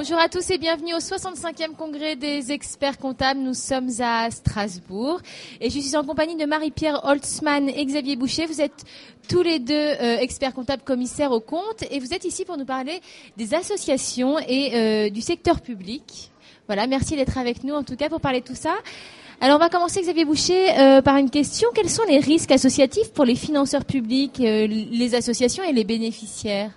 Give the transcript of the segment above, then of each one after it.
Bonjour à tous et bienvenue au 65e congrès des experts comptables. Nous sommes à Strasbourg et je suis en compagnie de Marie-Pierre Holtzmann et Xavier Boucher. Vous êtes tous les deux experts comptables commissaires aux comptes et vous êtes ici pour nous parler des associations et du secteur public. Voilà, merci d'être avec nous en tout cas pour parler de tout ça. Alors on va commencer, Xavier Boucher, par une question. Quels sont les risques associatifs pour les financeurs publics, les associations et les bénéficiaires ?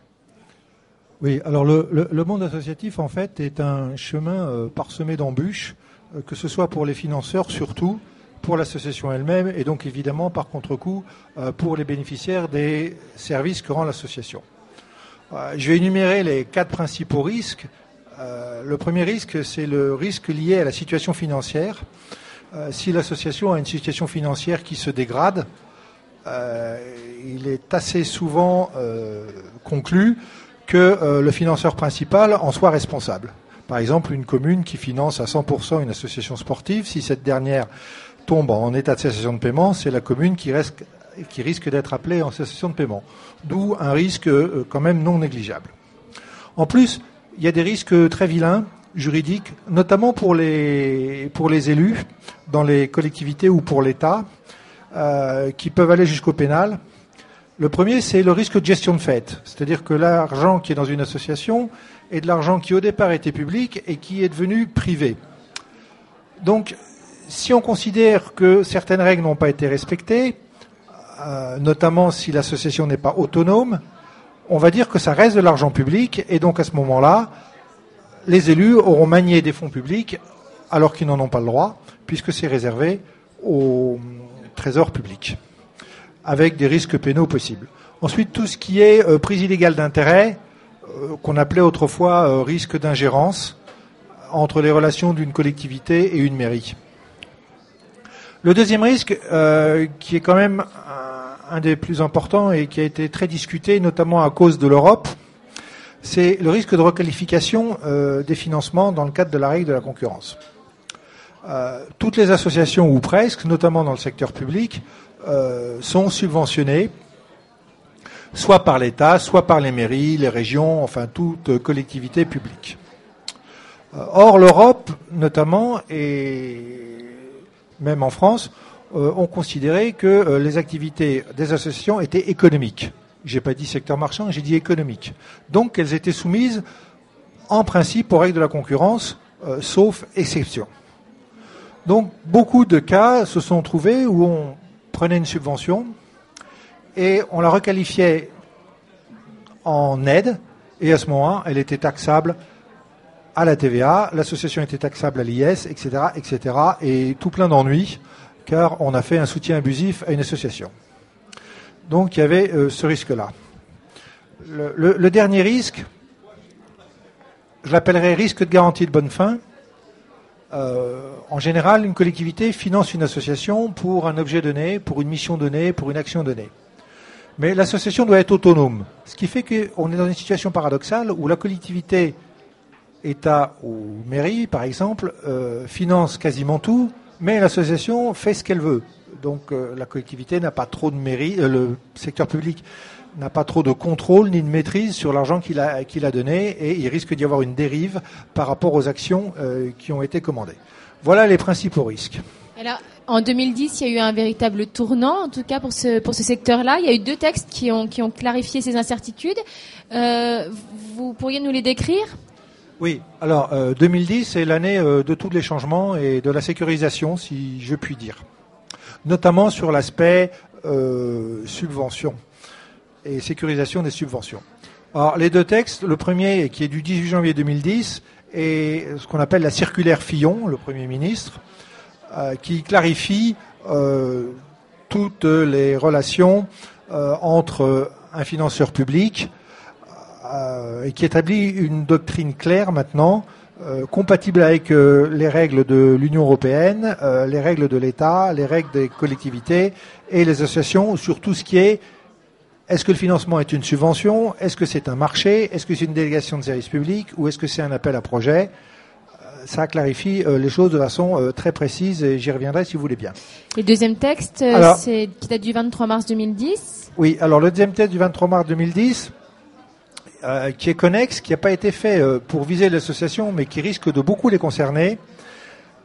Oui, alors le monde associatif, en fait, est un chemin parsemé d'embûches, que ce soit pour les financeurs, surtout pour l'association elle-même, et donc évidemment, par contre-coup, pour les bénéficiaires des services que rend l'association. Je vais énumérer les 4 principaux risques. Le premier risque, c'est le risque lié à la situation financière. Si l'association a une situation financière qui se dégrade, il est assez souvent conclu que le financeur principal en soit responsable. Par exemple, une commune qui finance à 100% une association sportive, si cette dernière tombe en état de cessation de paiement, c'est la commune qui risque d'être appelée en cessation de paiement. D'où un risque quand même non négligeable. En plus, il y a des risques très vilains, juridiques, notamment pour les élus, dans les collectivités ou pour l'État, qui peuvent aller jusqu'au pénal. Le premier, c'est le risque de gestion de fait. C'est-à-dire que l'argent qui est dans une association est de l'argent qui au départ était public et qui est devenu privé. Donc, si on considère que certaines règles n'ont pas été respectées, notamment si l'association n'est pas autonome, on va dire que ça reste de l'argent public et donc à ce moment-là, les élus auront manié des fonds publics alors qu'ils n'en ont pas le droit, puisque c'est réservé au trésor public, avec des risques pénaux possibles. Ensuite, tout ce qui est prise illégale d'intérêt, qu'on appelait autrefois risque d'ingérence entre les relations d'une collectivité et une mairie. Le deuxième risque, qui est quand même un des plus importants et qui a été très discuté, notamment à cause de l'Europe, c'est le risque de requalification des financements dans le cadre de la règle de la concurrence. Toutes les associations, ou presque, notamment dans le secteur public, sont subventionnés, soit par l'État, soit par les mairies, les régions, enfin toute collectivité publique. Or, l'Europe, notamment, et même en France, ont considéré que les activités des associations étaient économiques. J'ai pas dit secteur marchand, j'ai dit économique. Donc, qu'elles étaient soumises, en principe, aux règles de la concurrence, sauf exception. Donc, beaucoup de cas se sont trouvés où on prenait une subvention et on la requalifiait en aide et à ce moment-là, elle était taxable à la TVA, l'association était taxable à l'IS, etc., etc. et tout plein d'ennuis car on a fait un soutien abusif à une association. Donc il y avait ce risque-là. Le dernier risque, je l'appellerais risque de garantie de bonne fin. En général, une collectivité finance une association pour un objet donné, pour une mission donnée, pour une action donnée. Mais l'association doit être autonome. Ce qui fait qu'on est dans une situation paradoxale où la collectivité, État ou mairie, par exemple, finance quasiment tout, mais l'association fait ce qu'elle veut. Donc la collectivité n'a pas trop de mairie, le secteur public n'a pas trop de contrôle ni de maîtrise sur l'argent qu'il a donné et il risque d'y avoir une dérive par rapport aux actions qui ont été commandées. Voilà les principaux risques. Alors, en 2010, il y a eu un véritable tournant, en tout cas pour ce secteur-là. Il y a eu 2 textes qui ont clarifié ces incertitudes. Vous pourriez nous les décrire ? Oui, alors 2010, c'est l'année de tous les changements et de la sécurisation, si je puis dire. Notamment sur l'aspect subvention et sécurisation des subventions. Alors, les 2 textes, le premier, qui est du 18 janvier 2010, est ce qu'on appelle la circulaire Fillon, le Premier ministre, qui clarifie toutes les relations entre un financeur public et qui établit une doctrine claire maintenant, compatible avec les règles de l'Union européenne, les règles de l'État, les règles des collectivités et les associations sur tout ce qui est-ce que le financement est une subvention, est-ce que c'est un marché, est-ce que c'est une délégation de service public ou est-ce que c'est un appel à projet. Ça clarifie les choses de façon très précise et j'y reviendrai si vous voulez bien. Le deuxième texte, qui date du 23 mars 2010. Oui, alors le deuxième texte du 23 mars 2010, qui est connexe, qui n'a pas été fait pour viser l'association, mais qui risque de beaucoup les concerner,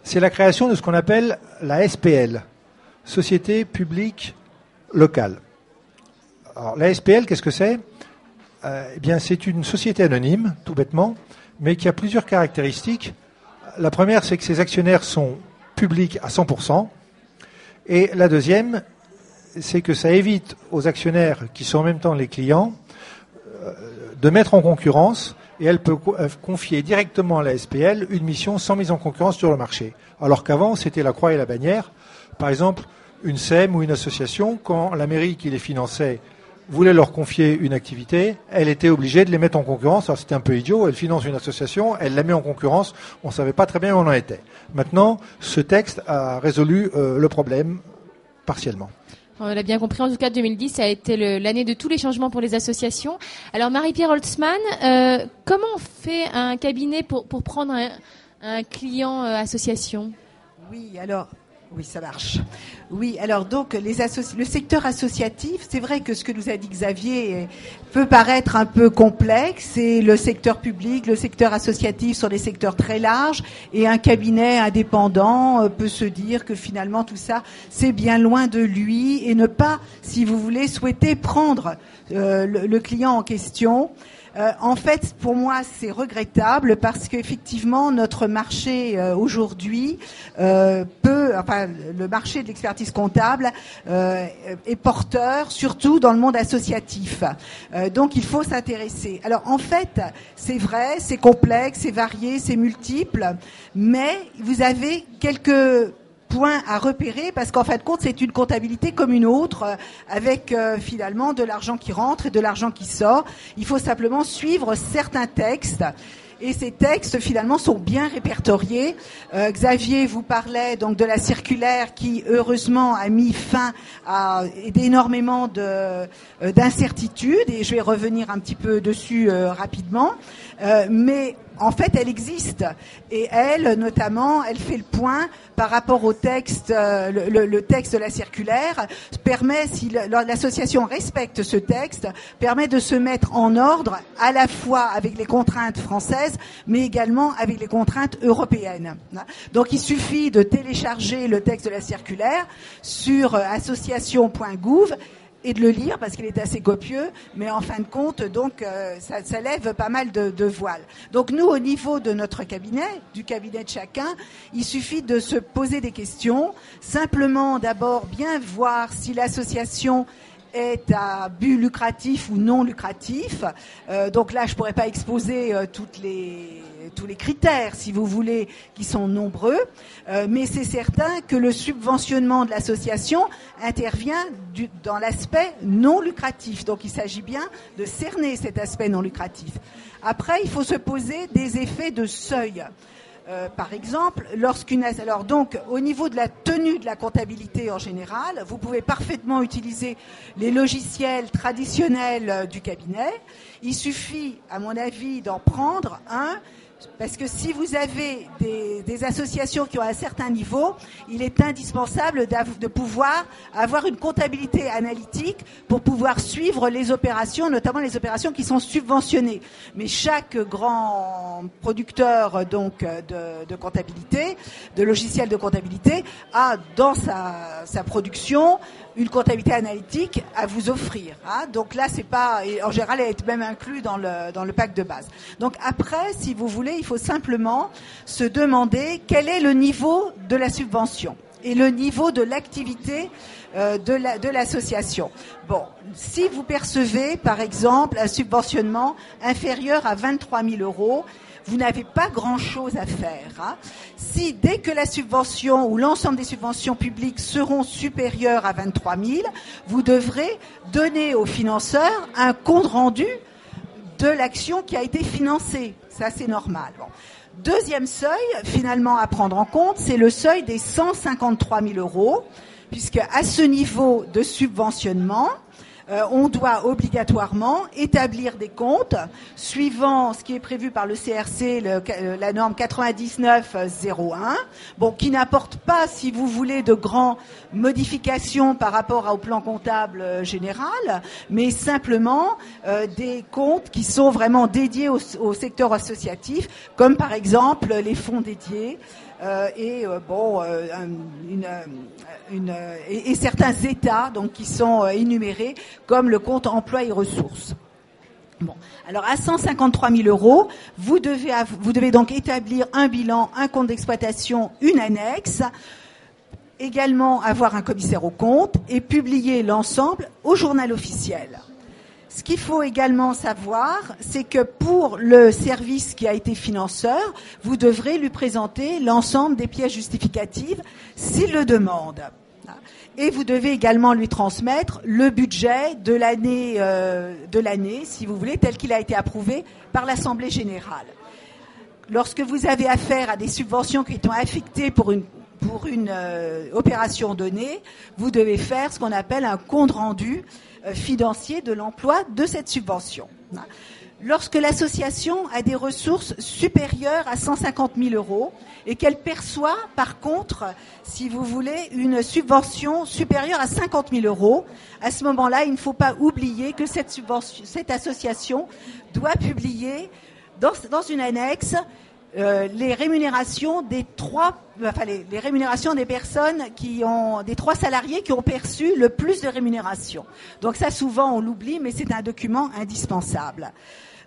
c'est la création de ce qu'on appelle la SPL, Société Publique Locale. Alors, la SPL, qu'est-ce que c'est ? Eh bien, c'est une société anonyme, tout bêtement, mais qui a plusieurs caractéristiques. La première, c'est que ses actionnaires sont publics à 100%. Et la deuxième, c'est que ça évite aux actionnaires, qui sont en même temps les clients, de mettre en concurrence, et elle peut confier directement à la SPL une mission sans mise en concurrence sur le marché. Alors qu'avant, c'était la croix et la bannière. Par exemple, une SEM ou une association, quand la mairie qui les finançait voulait leur confier une activité, elle était obligée de les mettre en concurrence. Alors c'était un peu idiot, elle finance une association, elle la met en concurrence, on ne savait pas très bien où on en était. Maintenant, ce texte a résolu le problème partiellement. On l'a bien compris, en tout cas 2010, ça a été l'année de tous les changements pour les associations. Alors Marie-Pierre Holtzmann, comment on fait un cabinet pour prendre un client association ? Oui, alors... Oui, ça marche. Oui, alors donc le secteur associatif, c'est vrai que ce que nous a dit Xavier peut paraître un peu complexe. Et le secteur public, le secteur associatif sont des secteurs très larges, et un cabinet indépendant peut se dire que finalement tout ça c'est bien loin de lui et ne pas, si vous voulez, souhaiter prendre le client en question. En fait, pour moi, c'est regrettable parce qu'effectivement, notre marché aujourd'hui le marché de l'expertise comptable est porteur, surtout dans le monde associatif. Donc, il faut s'intéresser. Alors, en fait, c'est vrai, c'est complexe, c'est varié, c'est multiple, mais vous avez quelques point à repérer, parce qu'en fin de compte, c'est une comptabilité comme une autre, avec finalement de l'argent qui rentre et de l'argent qui sort. Il faut simplement suivre certains textes. Et ces textes, finalement, sont bien répertoriés. Xavier vous parlait donc de la circulaire qui, heureusement, a mis fin à énormément d'incertitudes, et je vais revenir un petit peu dessus rapidement. Mais en fait, elle existe, et elle, notamment, elle fait le point par rapport au texte, le texte de la circulaire permet, si l'association respecte ce texte, permet de se mettre en ordre à la fois avec les contraintes françaises, mais également avec les contraintes européennes. Donc, il suffit de télécharger le texte de la circulaire sur association.gouv et de le lire, parce qu'il est assez copieux, mais en fin de compte, donc ça lève pas mal de voiles. Donc nous, au niveau de notre cabinet, du cabinet de chacun, il suffit de se poser des questions, simplement d'abord bien voir si l'association est à but lucratif ou non lucratif. Donc là, je pourrais pas exposer tous les critères, si vous voulez, qui sont nombreux, mais c'est certain que le subventionnement de l'association intervient dans l'aspect non lucratif. Donc il s'agit bien de cerner cet aspect non lucratif. Après, il faut se poser des effets de seuil. Par exemple, alors donc au niveau de la tenue de la comptabilité en général, vous pouvez parfaitement utiliser les logiciels traditionnels du cabinet. Il suffit, à mon avis, d'en prendre un. Parce que si vous avez des associations qui ont un certain niveau, il est indispensable de pouvoir avoir une comptabilité analytique pour pouvoir suivre les opérations, notamment les opérations qui sont subventionnées. Mais chaque grand producteur donc de comptabilité, de logiciels de comptabilité, a dans sa production une comptabilité analytique à vous offrir. Hein. Donc là, c'est pas, et en général, elle est même inclue dans le pack de base. Donc après, si vous voulez, il faut simplement se demander quel est le niveau de la subvention et le niveau de l'activité de l'association. Bon, si vous percevez, par exemple, un subventionnement inférieur à 23 000 €, vous n'avez pas grand-chose à faire. Hein. Si dès que la subvention ou l'ensemble des subventions publiques seront supérieures à 23 000, vous devrez donner aux financeurs un compte rendu de l'action qui a été financée. Ça, c'est normal. Bon. Deuxième seuil, finalement, à prendre en compte, c'est le seuil des 153 000 €, puisque à ce niveau de subventionnement, on doit obligatoirement établir des comptes suivant ce qui est prévu par le CRC, la norme 9901, bon, qui n'apporte pas, si vous voulez, de grandes modifications par rapport au plan comptable général, mais simplement des comptes qui sont vraiment dédiés au secteur associatif, comme par exemple les fonds dédiés, et certains états donc qui sont énumérés comme le compte emploi et ressources. Bon, alors à 153 000 euros, vous devez donc établir un bilan, un compte d'exploitation, une annexe, également avoir un commissaire aux comptes et publier l'ensemble au journal officiel. Ce qu'il faut également savoir, c'est que pour le service qui a été financeur, vous devrez lui présenter l'ensemble des pièces justificatives s'il le demande. Et vous devez également lui transmettre le budget de l'année, si vous voulez, tel qu'il a été approuvé par l'Assemblée générale. Lorsque vous avez affaire à des subventions qui sont affectées pour une opération donnée, vous devez faire ce qu'on appelle un compte rendu financier de l'emploi de cette subvention. Lorsque l'association a des ressources supérieures à 150 000 euros et qu'elle perçoit, par contre, si vous voulez, une subvention supérieure à 50 000 euros, à ce moment-là, il ne faut pas oublier que cette association doit publier dans une annexe les rémunérations des rémunérations des personnes des 3 salariés qui ont perçu le plus de rémunérations. Donc ça, souvent, on l'oublie, mais c'est un document indispensable.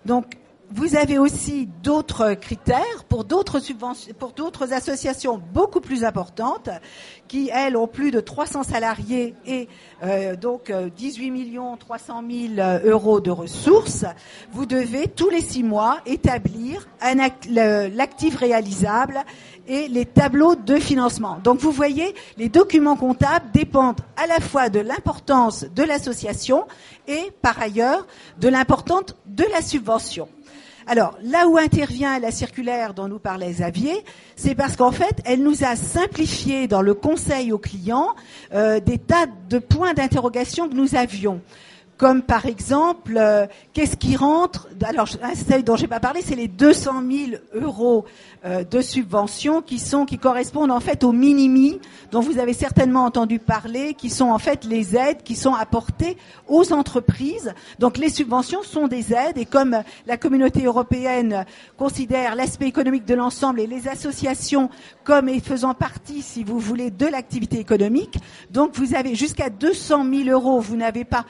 Donc, vous avez aussi d'autres critères pour d'autres associations beaucoup plus importantes qui, elles, ont plus de 300 salariés et 18 300 000 euros de ressources. Vous devez, tous les 6 mois, établir l'actif réalisable et les tableaux de financement. Donc, vous voyez, les documents comptables dépendent à la fois de l'importance de l'association et, par ailleurs, de l'importance de la subvention. Alors, là où intervient la circulaire dont nous parlait Xavier, c'est parce qu'en fait, elle nous a simplifié dans le conseil aux clients des tas de points d'interrogation que nous avions. Comme par exemple, qu'est-ce qui rentre? Alors, celle dont j'ai pas parlé, c'est les 200 000 euros de subventions qui correspondent en fait aux minimi dont vous avez certainement entendu parler, qui sont en fait les aides qui sont apportées aux entreprises. Donc, les subventions sont des aides et comme la communauté européenne considère l'aspect économique de l'ensemble et les associations comme faisant partie, si vous voulez, de l'activité économique, donc vous avez jusqu'à 200 000 euros, vous n'avez pas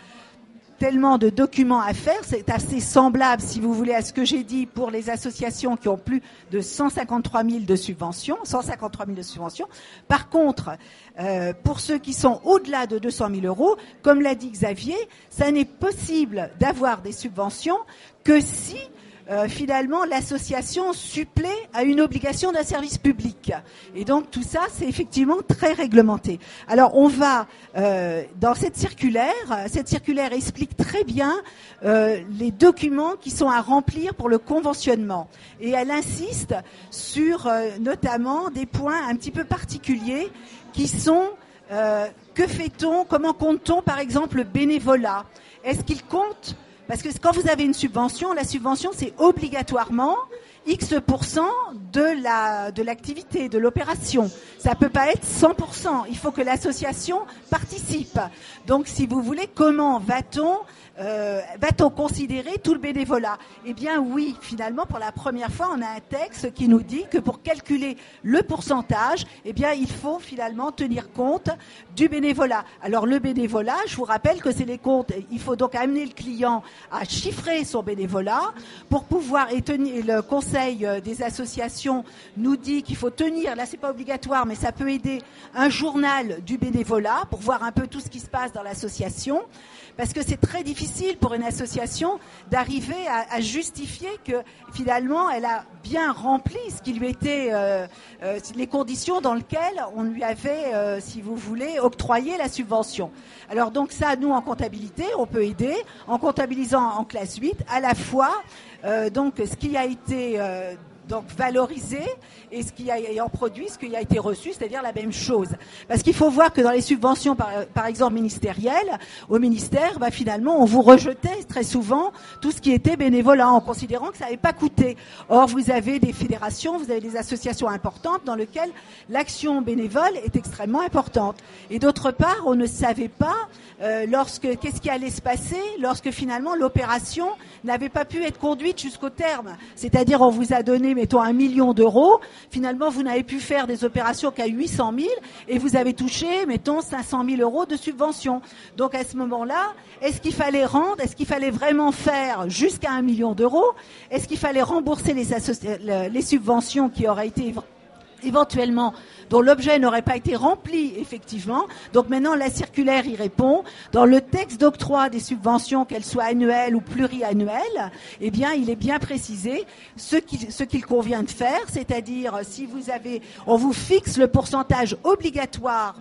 tellement de documents à faire, c'est assez semblable, si vous voulez, à ce que j'ai dit pour les associations qui ont plus de 153 000 de subventions. Par contre, pour ceux qui sont au-delà de 200 000 euros, comme l'a dit Xavier, ça n'est possible d'avoir des subventions que si finalement l'association supplée à une obligation d'un service public. Et donc tout ça, c'est effectivement très réglementé. Alors on va dans cette circulaire explique très bien les documents qui sont à remplir pour le conventionnement. Et elle insiste sur notamment des points un petit peu particuliers qui sont que fait-on, comment compte-t-on par exemple le bénévolat? Est-ce qu'il compte? Parce que quand vous avez une subvention, la subvention, c'est obligatoirement X% de l'activité, de l'opération. Ça peut pas être 100%. Il faut que l'association participe. Donc, si vous voulez, comment va-t-on considérer tout le bénévolat? Eh bien, oui, finalement, pour la première fois, on a un texte qui nous dit que pour calculer le pourcentage, eh bien, il faut finalement tenir compte du bénévolat. Alors, le bénévolat, je vous rappelle que c'est les comptes. Il faut donc amener le client à chiffrer son bénévolat pour pouvoir tenir. Le conseil des associations nous dit qu'il faut tenir, là, c'est pas obligatoire, mais ça peut aider, un journal du bénévolat pour voir un peu tout ce qui se passe dans l'association. Parce que c'est très difficile pour une association d'arriver à justifier que finalement elle a bien rempli ce qui lui était les conditions dans lesquelles on lui avait, si vous voulez, octroyé la subvention. Alors donc ça, nous en comptabilité, on peut aider en comptabilisant en classe 8 à la fois donc ce qui a été donc valoriser, et en produit ce qui a été reçu, c'est-à-dire la même chose. Parce qu'il faut voir que dans les subventions, par exemple ministérielles, au ministère, finalement, on vous rejetait très souvent tout ce qui était bénévolat, en considérant que ça n'avait pas coûté. Or, vous avez des fédérations, vous avez des associations importantes dans lesquelles l'action bénévole est extrêmement importante. Et d'autre part, on ne savait pas qu'est-ce qui allait se passer lorsque finalement l'opération n'avait pas pu être conduite jusqu'au terme. C'est-à-dire, on vous a donné, mettons, 1 million d'euros. Finalement, vous n'avez pu faire des opérations qu'à 800 000 et vous avez touché, mettons, 500 000 euros de subvention. Donc, à ce moment-là, est-ce qu'il fallait vraiment faire jusqu'à 1 million d'euros? Est-ce qu'il fallait rembourser les subventions qui auraient été éventuellement, dont l'objet n'aurait pas été rempli, effectivement. Donc maintenant, la circulaire y répond. Dans le texte d'octroi des subventions, qu'elles soient annuelles ou pluriannuelles, eh bien, il est bien précisé ce qu'il convient de faire, c'est-à-dire, on vous fixe le pourcentage obligatoire,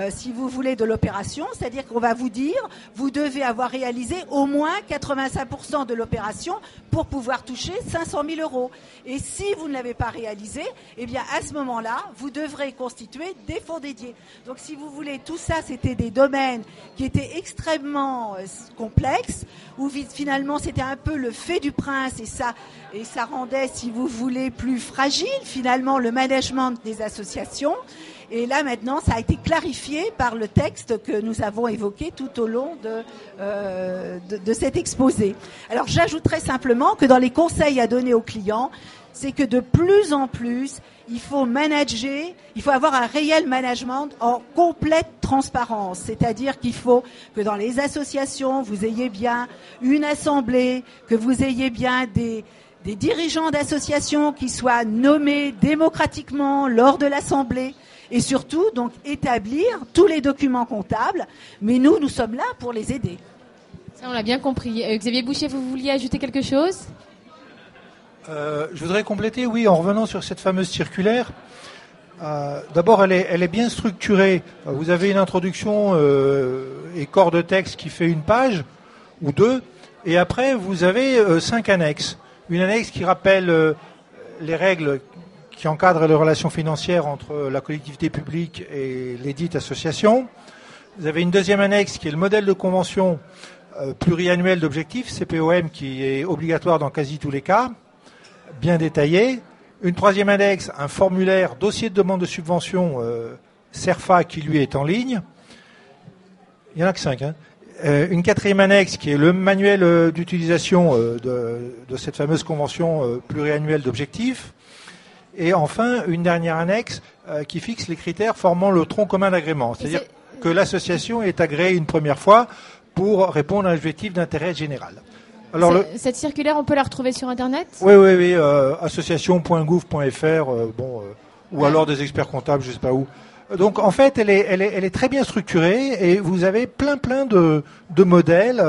si vous voulez, de l'opération, c'est-à-dire qu'on va vous dire, vous devez avoir réalisé au moins 85% de l'opération pour pouvoir toucher 500 000 euros. Et si vous ne l'avez pas réalisé, eh bien, à ce moment-là, vous devrez constituer des fonds dédiés. Donc, si vous voulez, tout ça, c'était des domaines qui étaient extrêmement complexes, où finalement, c'était un peu le fait du prince, et ça rendait, si vous voulez, plus fragile, finalement, le management des associations. Et là, maintenant, ça a été clarifié par le texte que nous avons évoqué tout au long de cet exposé. Alors, j'ajouterai simplement que dans les conseils à donner aux clients, c'est que de plus en plus, il faut avoir un réel management en complète transparence. C'est-à-dire qu'il faut que dans les associations, vous ayez bien une assemblée, que vous ayez bien des dirigeants d'associations qui soient nommés démocratiquement lors de l'assemblée, et surtout, donc, établir tous les documents comptables. Mais nous sommes là pour les aider. Ça, on l'a bien compris. Xavier Boucher, vous vouliez ajouter quelque chose ? Je voudrais compléter, oui, en revenant sur cette fameuse circulaire. D'abord, elle est bien structurée. Vous avez une introduction et corps de texte qui fait une page ou deux, et après vous avez 5 annexes. Une annexe qui rappelle les règles qui encadrent les relations financières entre la collectivité publique et les dites associations. Vous avez une deuxième annexe qui est le modèle de convention pluriannuel d'objectifs, CPOM, qui est obligatoire dans quasi tous les cas, bien détaillé. Une troisième annexe, un formulaire dossier de demande de subvention CERFA qui lui est en ligne. Il n'y en a que 5. Une quatrième annexe qui est le manuel d'utilisation de cette fameuse convention pluriannuelle d'objectifs. Et enfin, une dernière annexe qui fixe les critères formant le tronc commun d'agrément. C'est-à-dire que l'association est agréée une première fois pour répondre à un objectif d'intérêt général. Alors cette circulaire, on peut la retrouver sur Internet ? Oui. Association.gouv.fr, ou alors des experts comptables, je ne sais pas où. Donc en fait, elle est très bien structurée et vous avez plein de modèles.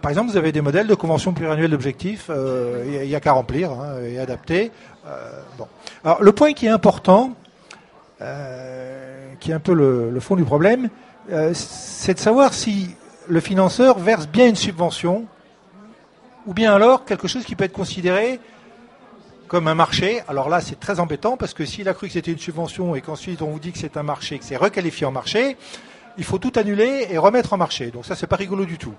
Par exemple, vous avez des modèles de convention pluriannuelle d'objectifs. Il y a qu'à remplir et adapter. Alors le point qui est important, qui est un peu le fond du problème, c'est de savoir si le financeur verse bien une subvention, ou bien alors quelque chose qui peut être considéré comme un marché. Alors là, c'est très embêtant, parce que s'il a cru que c'était une subvention et qu'ensuite on vous dit que c'est un marché, que c'est requalifié en marché, il faut tout annuler et remettre en marché. Donc ça, c'est pas rigolo du tout.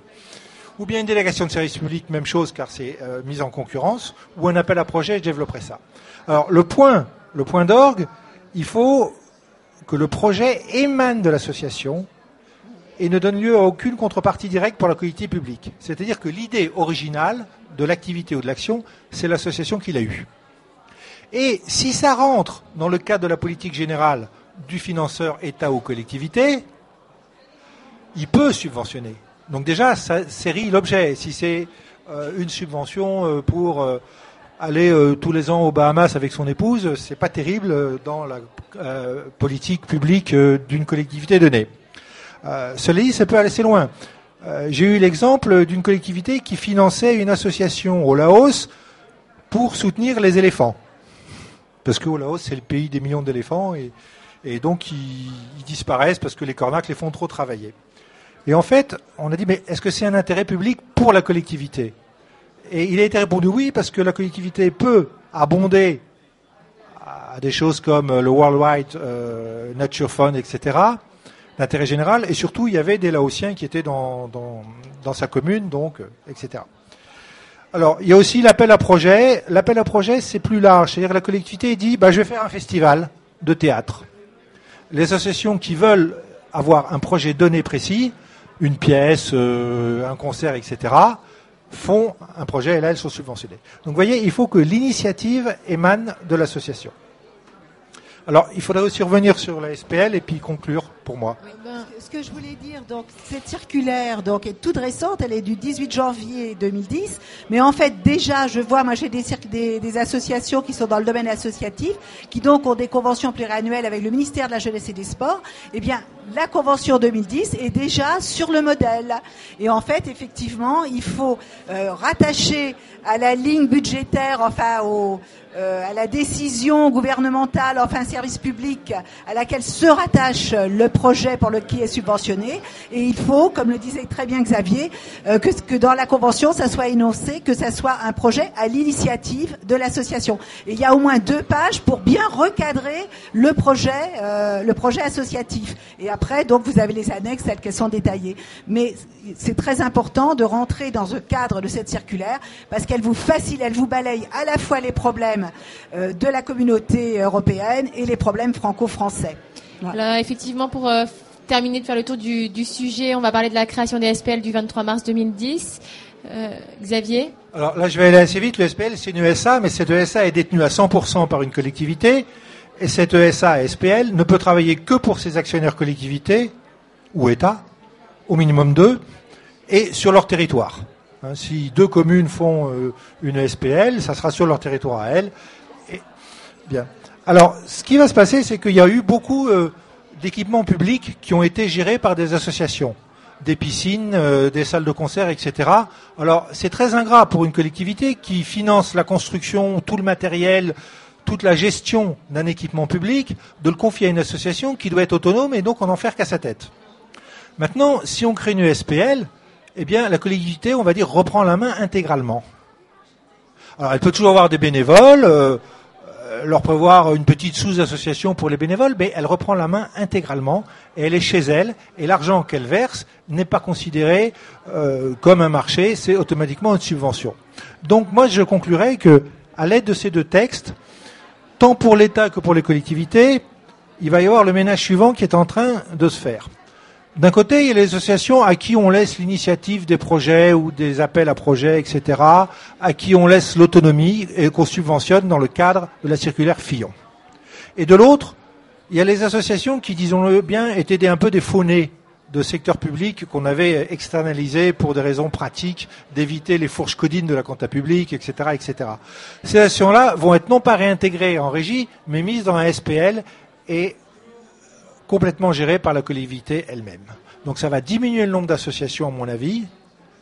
Ou bien une délégation de service public, même chose, car c'est mise en concurrence, ou un appel à projet, je développerai ça. Alors le point d'orgue, il faut que le projet émane de l'association et ne donne lieu à aucune contrepartie directe pour la collectivité publique. C'est-à-dire que l'idée originale de l'activité ou de l'action, c'est l'association qui l'a eue. Et si ça rentre dans le cadre de la politique générale du financeur État ou collectivité, il peut subventionner. Donc déjà, ça série l'objet. Si c'est une subvention pour aller tous les ans aux Bahamas avec son épouse, c'est pas terrible dans la politique publique d'une collectivité donnée. Cela dit, ça peut aller assez loin. J'ai eu l'exemple d'une collectivité qui finançait une association au Laos pour soutenir les éléphants. Parce qu'au Laos, c'est le pays des millions d'éléphants et donc ils disparaissent parce que les cornacs les font trop travailler. Et en fait, on a dit, mais est-ce que c'est un intérêt public pour la collectivité ? Et il a été répondu oui, parce que la collectivité peut abondé à des choses comme le Worldwide Nature Fund, etc., d'intérêt général, et surtout il y avait des Laotiens qui étaient dans sa commune, donc, etc. Alors, il y a aussi l'appel à projet. L'appel à projet, c'est plus large. C'est-à-dire que la collectivité dit, je vais faire un festival de théâtre. Les associations qui veulent avoir un projet donné précis, une pièce, un concert, etc., font un projet et là, elles sont subventionnées. Donc, vous voyez, il faut que l'initiative émane de l'association. Alors, il faudrait aussi revenir sur la SPL et puis conclure pour moi. Oui, ce que je voulais dire, donc cette circulaire, donc est toute récente, elle est du 18 janvier 2010, mais en fait déjà, je vois, moi j'ai des associations qui sont dans le domaine associatif, qui donc ont des conventions pluriannuelles avec le ministère de la Jeunesse et des Sports. Eh bien, la convention 2010 est déjà sur le modèle. Et en fait, effectivement, il faut rattacher à la ligne budgétaire, enfin à la décision gouvernementale, enfin service public, à laquelle se rattache le projet pour qui est subventionné. Et il faut, comme le disait très bien Xavier, que dans la convention, ça soit énoncé, que ça soit un projet à l'initiative de l'association. Et il y a au moins 2 pages pour bien recadrer le projet associatif. Et après, donc, vous avez les annexes telles qu'elles sont détaillées. Mais c'est très important de rentrer dans le cadre de cette circulaire parce qu'elle vous elle vous balaye à la fois les problèmes de la communauté européenne et les problèmes franco-français. Voilà. Alors, effectivement, pour terminer de faire le tour du sujet, on va parler de la création des SPL du 23 mars 2010. Xavier ? Alors là, je vais aller assez vite. Le SPL, c'est une ESA, mais cette ESA est détenue à 100% par une collectivité. Et cette ESA, SPL, ne peut travailler que pour ses actionnaires collectivités ou États, au minimum 2, et sur leur territoire. Si 2 communes font une SPL, ça sera sur leur territoire à elles. Et, bien. Alors, ce qui va se passer, c'est qu'il y a eu beaucoup d'équipements publics qui ont été gérés par des associations, des piscines, des salles de concert, etc. Alors, c'est très ingrat pour une collectivité qui finance la construction, tout le matériel, toute la gestion d'un équipement public, de le confier à une association qui doit être autonome et donc en faire qu'à sa tête. Maintenant, si on crée une SPL, eh bien, la collectivité, on va dire, reprend la main intégralement. Alors, elle peut toujours avoir des bénévoles, leur prévoir une petite sous-association pour les bénévoles, mais elle reprend la main intégralement et elle est chez elle et l'argent qu'elle verse n'est pas considéré comme un marché, c'est automatiquement une subvention. Donc, moi, je conclurai que, à l'aide de ces 2 textes, tant pour l'État que pour les collectivités, il va y avoir le ménage suivant qui est en train de se faire. D'un côté, il y a les associations à qui on laisse l'initiative des projets ou des appels à projets, etc., à qui on laisse l'autonomie et qu'on subventionne dans le cadre de la circulaire Fillon. Et de l'autre, il y a les associations qui, disons-le bien, étaient un peu des faux-nez de secteur public qu'on avait externalisé pour des raisons pratiques, d'éviter les fourches codines de la compta publique, etc., etc. Ces associations-là vont être non pas réintégrées en régie, mais mises dans un SPL et complètement gérée par la collectivité elle-même. Donc ça va diminuer le nombre d'associations, à mon avis,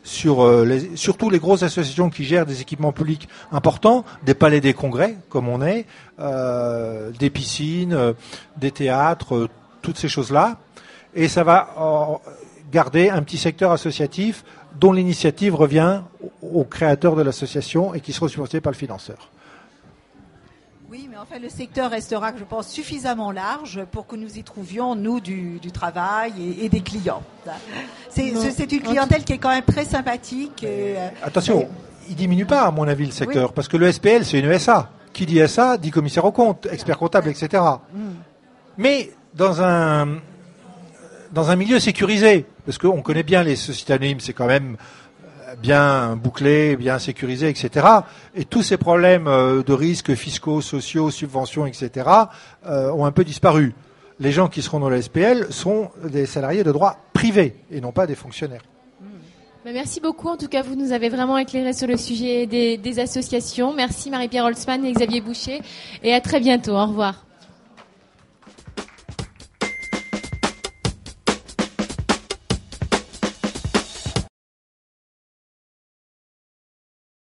surtout les grosses associations qui gèrent des équipements publics importants, des palais des congrès, comme on est, des piscines, des théâtres, toutes ces choses-là. Et ça va garder un petit secteur associatif dont l'initiative revient au créateur de l'association et qui sera subventionné par le financeur. Oui, mais en fait, le secteur restera, je pense, suffisamment large pour que nous y trouvions, nous, du travail et des clients. C'est une clientèle qui est quand même très sympathique. Attention, il diminue pas, à mon avis, le secteur, parce que le SPL, c'est une ESA. Qui dit SA, dit commissaire aux comptes, expert comptable, etc. Mais dans un milieu sécurisé, parce qu'on connaît bien les sociétés anonymes, c'est quand même bien bouclé, bien sécurisé, etc. Et tous ces problèmes de risques fiscaux, sociaux, subventions, etc. Ont un peu disparu. Les gens qui seront dans la SPL sont des salariés de droit privé et non pas des fonctionnaires. Merci beaucoup. En tout cas, vous nous avez vraiment éclairé sur le sujet des associations. Merci Marie-Pierre Holtzmann et Xavier Boucher. Et à très bientôt. Au revoir.